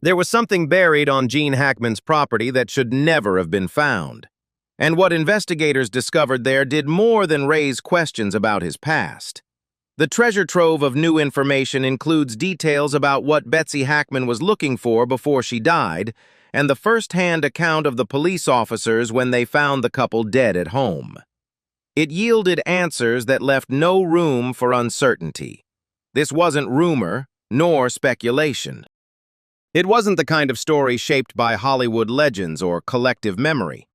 There was something buried on Gene Hackman's property that should never have been found. And what investigators discovered there did more than raise questions about his past. The treasure trove of new information includes details about what Betsy Hackman was looking for before she died, and the first-hand account of the police officers when they found the couple dead at home. It yielded answers that left no room for uncertainty. This wasn't rumor, nor speculation. It wasn't the kind of story shaped by Hollywood legends or collective memory.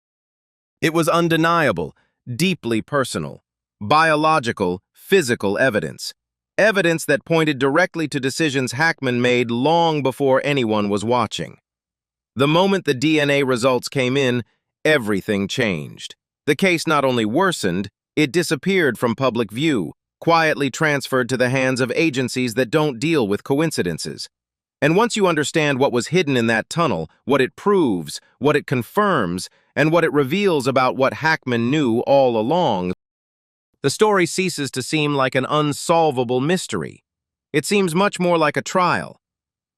It was undeniable, deeply personal, biological, physical evidence. Evidence that pointed directly to decisions Hackman made long before anyone was watching. The moment the DNA results came in, everything changed. The case not only worsened, it disappeared from public view, quietly transferred to the hands of agencies that don't deal with coincidences. And once you understand what was hidden in that tunnel, what it proves, what it confirms, and what it reveals about what Hackman knew all along, the story ceases to seem like an unsolvable mystery. It seems much more like a trial.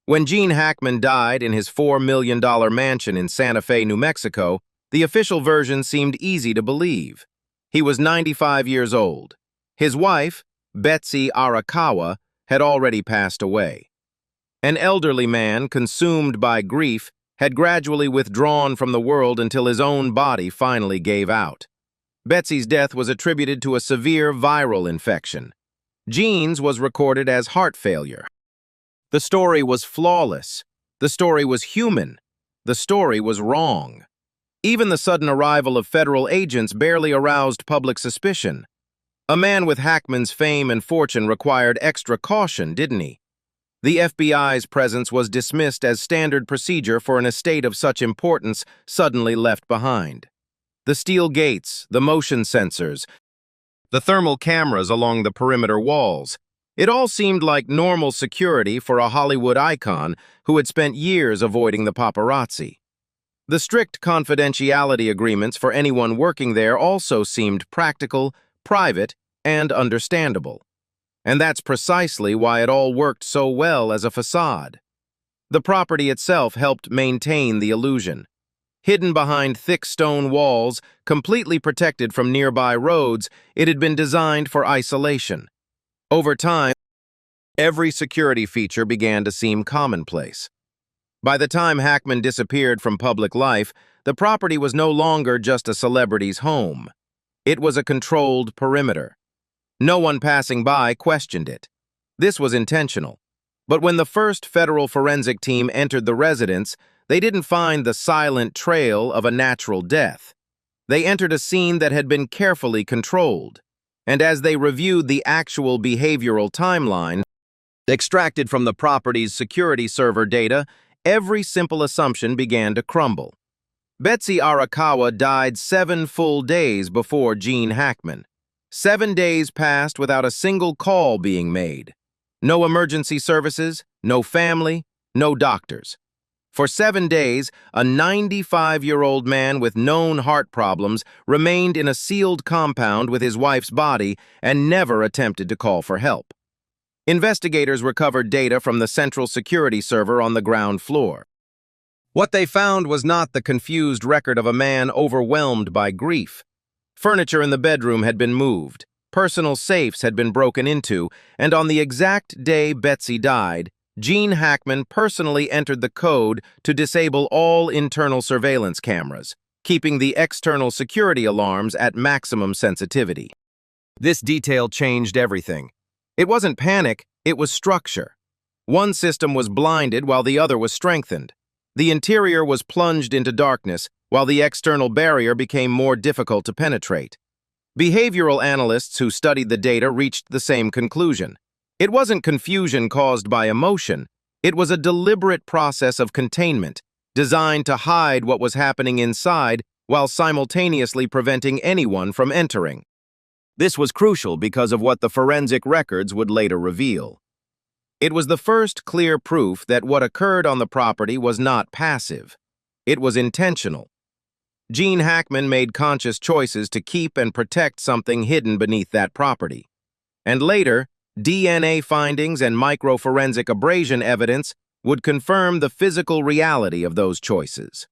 When Gene Hackman died in his $4 million mansion in Santa Fe, New Mexico, the official version seemed easy to believe. He was 95 years old. His wife, Betsy Arakawa, had already passed away. An elderly man, consumed by grief, had gradually withdrawn from the world until his own body finally gave out. Betsy's death was attributed to a severe viral infection. Gene's was recorded as heart failure. The story was flawless. The story was human. The story was wrong. Even the sudden arrival of federal agents barely aroused public suspicion. A man with Hackman's fame and fortune required extra caution, didn't he? The FBI's presence was dismissed as standard procedure for an estate of such importance suddenly left behind. The steel gates, the motion sensors, the thermal cameras along the perimeter walls, it all seemed like normal security for a Hollywood icon who had spent years avoiding the paparazzi. The strict confidentiality agreements for anyone working there also seemed practical, private, and understandable. And that's precisely why it all worked so well as a facade. The property itself helped maintain the illusion. Hidden behind thick stone walls, completely protected from nearby roads, it had been designed for isolation. Over time, every security feature began to seem commonplace. By the time Hackman disappeared from public life, the property was no longer just a celebrity's home. It was a controlled perimeter. No one passing by questioned it. This was intentional. But when the first federal forensic team entered the residence, they didn't find the silent trail of a natural death. They entered a scene that had been carefully controlled. And as they reviewed the actual behavioral timeline, extracted from the property's security server data, every simple assumption began to crumble. Betsy Arakawa died 7 full days before Gene Hackman. 7 days passed without a single call being made. No emergency services, no family, no doctors. For 7 days, a 95-year-old man with known heart problems remained in a sealed compound with his wife's body and never attempted to call for help. Investigators recovered data from the central security server on the ground floor. What they found was not the confused record of a man overwhelmed by grief. Furniture in the bedroom had been moved, personal safes had been broken into, and on the exact day Betsy died, Gene Hackman personally entered the code to disable all internal surveillance cameras, keeping the external security alarms at maximum sensitivity. This detail changed everything. It wasn't panic, it was structure. One system was blinded while the other was strengthened. The interior was plunged into darkness, while the external barrier became more difficult to penetrate. Behavioral analysts who studied the data reached the same conclusion. It wasn't confusion caused by emotion. It was a deliberate process of containment, designed to hide what was happening inside while simultaneously preventing anyone from entering. This was crucial because of what the forensic records would later reveal. It was the first clear proof that what occurred on the property was not passive. It was intentional. Gene Hackman made conscious choices to keep and protect something hidden beneath that property. And later, DNA findings and microforensic abrasion evidence would confirm the physical reality of those choices.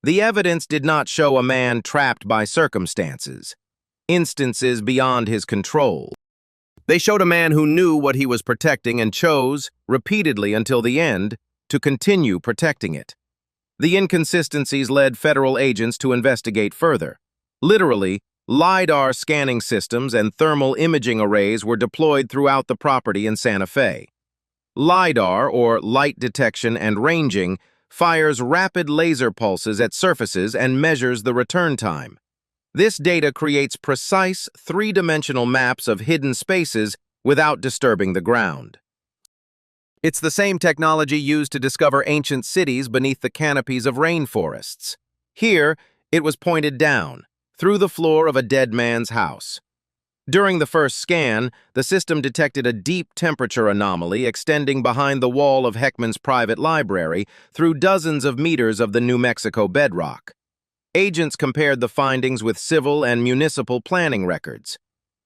The evidence did not show a man trapped by circumstances, instances beyond his control. They showed a man who knew what he was protecting and chose, repeatedly until the end, to continue protecting it. The inconsistencies led federal agents to investigate further. Literally, LiDAR scanning systems and thermal imaging arrays were deployed throughout the property in Santa Fe. LiDAR, or light detection and ranging, fires rapid laser pulses at surfaces and measures the return time. This data creates precise, three-dimensional maps of hidden spaces without disturbing the ground. It's the same technology used to discover ancient cities beneath the canopies of rainforests. Here, it was pointed down, through the floor of a dead man's house. During the first scan, the system detected a deep temperature anomaly extending behind the wall of Hackman's private library through dozens of meters of the New Mexico bedrock. Agents compared the findings with civil and municipal planning records.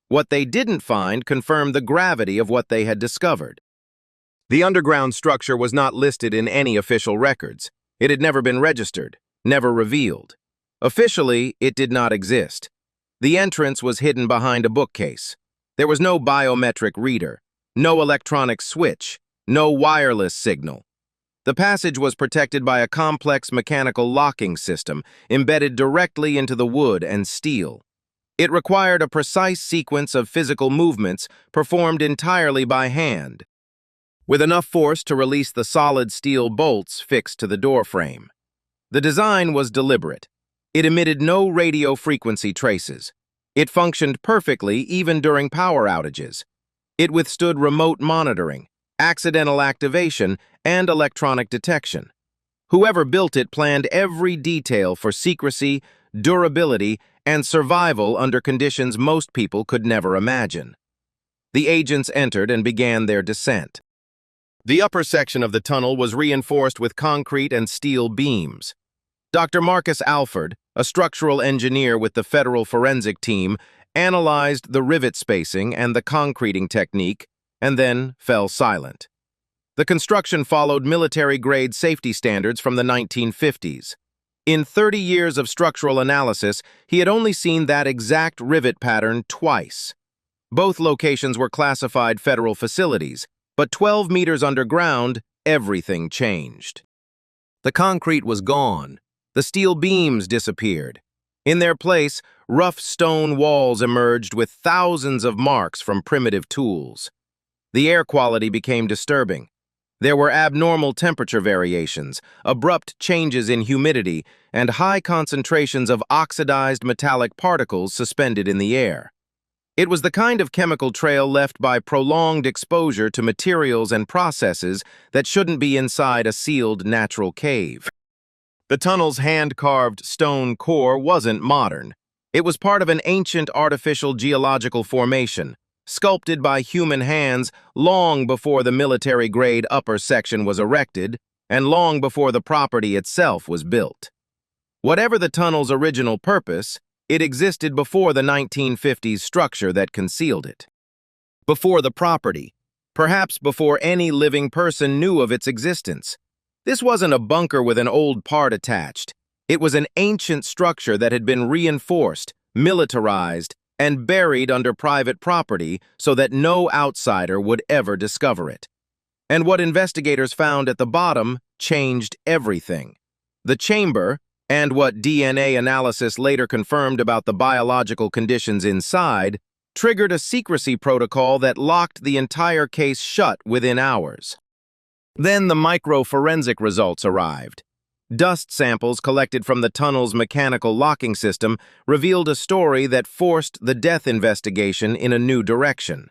What they didn't find confirmed the gravity of what they had discovered. The underground structure was not listed in any official records. It had never been registered, never revealed. Officially, it did not exist. The entrance was hidden behind a bookcase. There was no biometric reader, no electronic switch, no wireless signal. The passage was protected by a complex mechanical locking system embedded directly into the wood and steel. It required a precise sequence of physical movements performed entirely by hand, with enough force to release the solid steel bolts fixed to the doorframe. The design was deliberate. It emitted no radio frequency traces. It functioned perfectly even during power outages. It withstood remote monitoring, accidental activation, and electronic detection. Whoever built it planned every detail for secrecy, durability, and survival under conditions most people could never imagine. The agents entered and began their descent. The upper section of the tunnel was reinforced with concrete and steel beams. Dr. Marcus Alford, a structural engineer with the federal forensic team, analyzed the rivet spacing and the concreting technique, and then fell silent. The construction followed military-grade safety standards from the 1950s. In 30 years of structural analysis, he had only seen that exact rivet pattern twice. Both locations were classified federal facilities, but 12 meters underground, everything changed. The concrete was gone. The steel beams disappeared. In their place, rough stone walls emerged with thousands of marks from primitive tools. The air quality became disturbing. There were abnormal temperature variations, abrupt changes in humidity, and high concentrations of oxidized metallic particles suspended in the air. It was the kind of chemical trail left by prolonged exposure to materials and processes that shouldn't be inside a sealed natural cave. The tunnel's hand-carved stone core wasn't modern. It was part of an ancient artificial geological formation, sculpted by human hands long before the military-grade upper section was erected and long before the property itself was built. Whatever the tunnel's original purpose, it existed before the 1950s structure that concealed it. Before the property, perhaps before any living person knew of its existence. This wasn't a bunker with an old part attached. It was an ancient structure that had been reinforced, militarized, and buried under private property so that no outsider would ever discover it. And what investigators found at the bottom changed everything. The chamber, and what DNA analysis later confirmed about the biological conditions inside, triggered a secrecy protocol that locked the entire case shut within hours. Then the microforensic results arrived. Dust samples collected from the tunnel's mechanical locking system revealed a story that forced the death investigation in a new direction.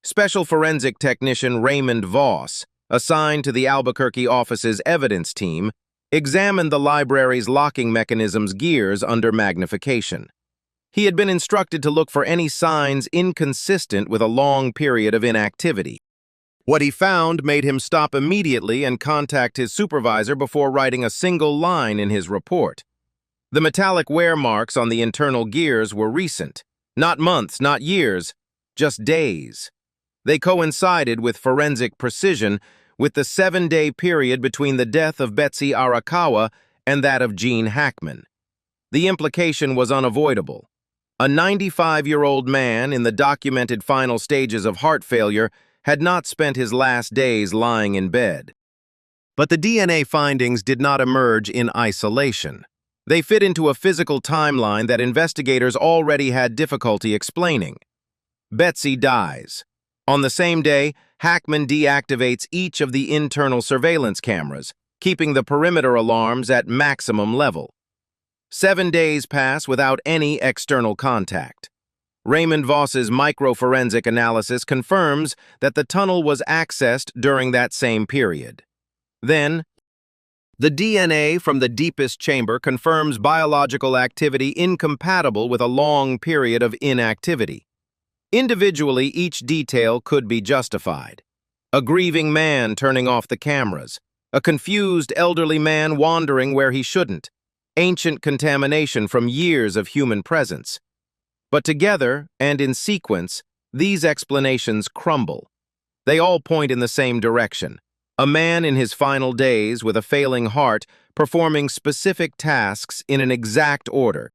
Special forensic technician Raymond Voss, assigned to the Albuquerque office's evidence team, examined the library's locking mechanism's gears under magnification. He had been instructed to look for any signs inconsistent with a long period of inactivity. What he found made him stop immediately and contact his supervisor before writing a single line in his report. The metallic wear marks on the internal gears were recent, not months, not years, just days. They coincided with forensic precision with the 7-day period between the death of Betsy Arakawa and that of Gene Hackman. The implication was unavoidable. A 95-year-old man in the documented final stages of heart failure had not spent his last days lying in bed. But the DNA findings did not emerge in isolation. They fit into a physical timeline that investigators already had difficulty explaining. Betsy dies. On the same day, Hackman deactivates each of the internal surveillance cameras, keeping the perimeter alarms at maximum level. 7 days pass without any external contact. Raymond Voss's microforensic analysis confirms that the tunnel was accessed during that same period. Then, the DNA from the deepest chamber confirms biological activity incompatible with a long period of inactivity. Individually, each detail could be justified. A grieving man turning off the cameras, a confused elderly man wandering where he shouldn't, ancient contamination from years of human presence. But together, and in sequence, these explanations crumble. They all point in the same direction. A man in his final days with a failing heart performing specific tasks in an exact order,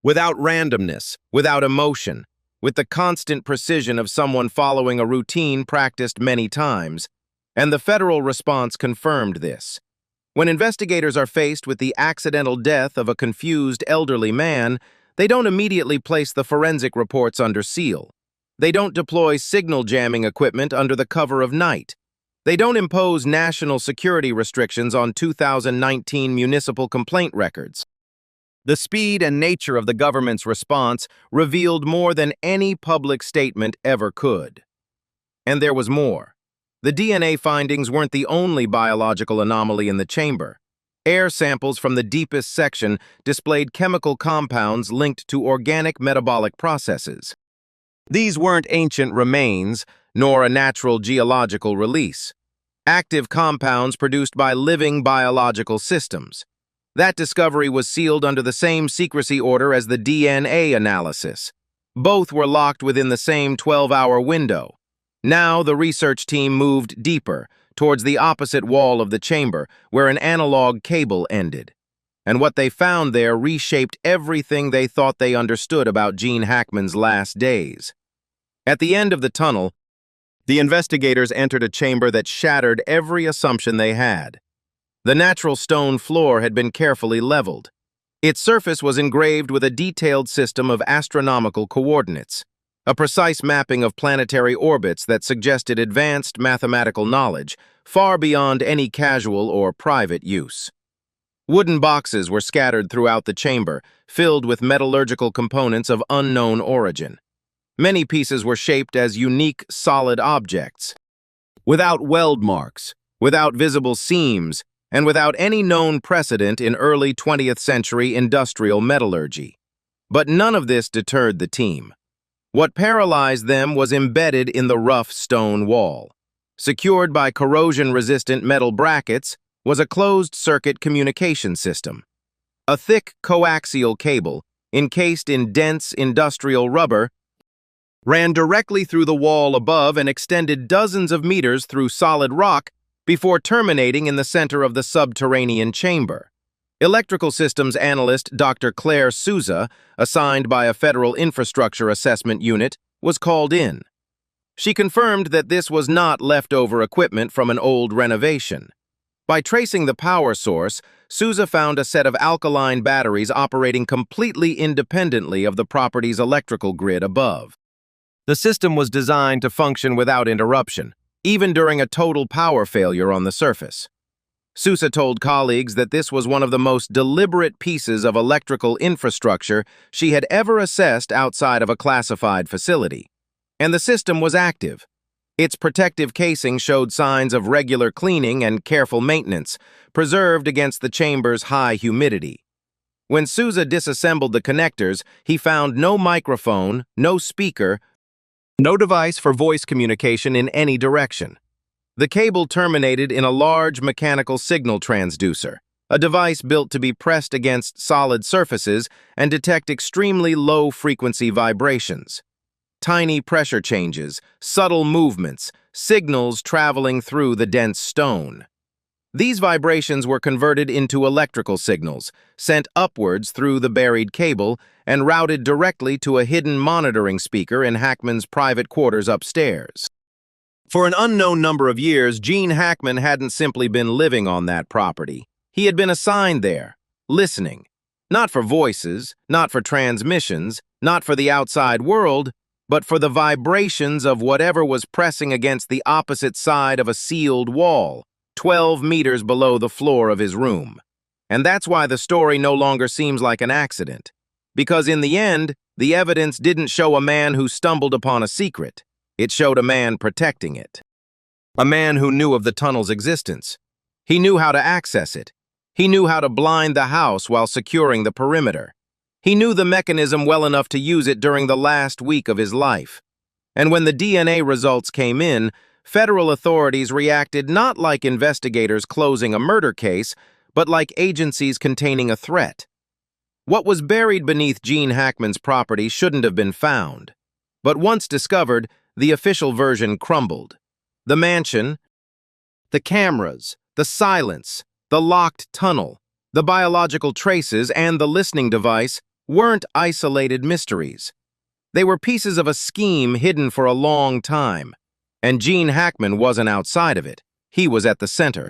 without randomness, without emotion, with the constant precision of someone following a routine practiced many times, and the federal response confirmed this. When investigators are faced with the accidental death of a confused elderly man, they don't immediately place the forensic reports under seal. They don't deploy signal jamming equipment under the cover of night. They don't impose national security restrictions on 2019 municipal complaint records. The speed and nature of the government's response revealed more than any public statement ever could. And there was more. The DNA findings weren't the only biological anomaly in the chamber. Air samples from the deepest section displayed chemical compounds linked to organic metabolic processes. These weren't ancient remains, nor a natural geological release. Active compounds produced by living biological systems. That discovery was sealed under the same secrecy order as the DNA analysis. Both were locked within the same 12-hour window. Now the research team moved deeper, towards the opposite wall of the chamber, where an analog cable ended. And what they found there reshaped everything they thought they understood about Gene Hackman's last days. At the end of the tunnel, the investigators entered a chamber that shattered every assumption they had. The natural stone floor had been carefully leveled. Its surface was engraved with a detailed system of astronomical coordinates, a precise mapping of planetary orbits that suggested advanced mathematical knowledge, far beyond any casual or private use. Wooden boxes were scattered throughout the chamber, filled with metallurgical components of unknown origin. Many pieces were shaped as unique, solid objects, without weld marks, without visible seams, and without any known precedent in early 20th century industrial metallurgy. But none of this deterred the team. What paralyzed them was embedded in the rough stone wall. Secured by corrosion-resistant metal brackets was a closed-circuit communication system. A thick coaxial cable, encased in dense industrial rubber, ran directly through the wall above and extended dozens of meters through solid rock before terminating in the center of the subterranean chamber. Electrical systems analyst Dr. Claire Souza, assigned by a federal infrastructure assessment unit, was called in. She confirmed that this was not leftover equipment from an old renovation. By tracing the power source, Souza found a set of alkaline batteries operating completely independently of the property's electrical grid above. The system was designed to function without interruption, even during a total power failure on the surface. Souza told colleagues that this was one of the most deliberate pieces of electrical infrastructure she had ever assessed outside of a classified facility. And the system was active. Its protective casing showed signs of regular cleaning and careful maintenance, preserved against the chamber's high humidity. When Souza disassembled the connectors, he found no microphone, no speaker, no device for voice communication in any direction. The cable terminated in a large mechanical signal transducer, a device built to be pressed against solid surfaces and detect extremely low-frequency vibrations. Tiny pressure changes, subtle movements, signals traveling through the dense stone. These vibrations were converted into electrical signals, sent upwards through the buried cable, and routed directly to a hidden monitoring speaker in Hackman's private quarters upstairs. For an unknown number of years, Gene Hackman hadn't simply been living on that property. He had been assigned there, listening. Not for voices, not for transmissions, not for the outside world, but for the vibrations of whatever was pressing against the opposite side of a sealed wall, 12 meters below the floor of his room. And that's why the story no longer seems like an accident. Because in the end, the evidence didn't show a man who stumbled upon a secret. It showed a man protecting it. A man who knew of the tunnel's existence. He knew how to access it. He knew how to blind the house while securing the perimeter. He knew the mechanism well enough to use it during the last week of his life. And when the DNA results came in, federal authorities reacted not like investigators closing a murder case, but like agencies containing a threat. What was buried beneath Gene Hackman's property shouldn't have been found. But once discovered, the official version crumbled. The mansion, the cameras, the silence, the locked tunnel, the biological traces, and the listening device weren't isolated mysteries. They were pieces of a scheme hidden for a long time. And Gene Hackman wasn't outside of it. He was at the center.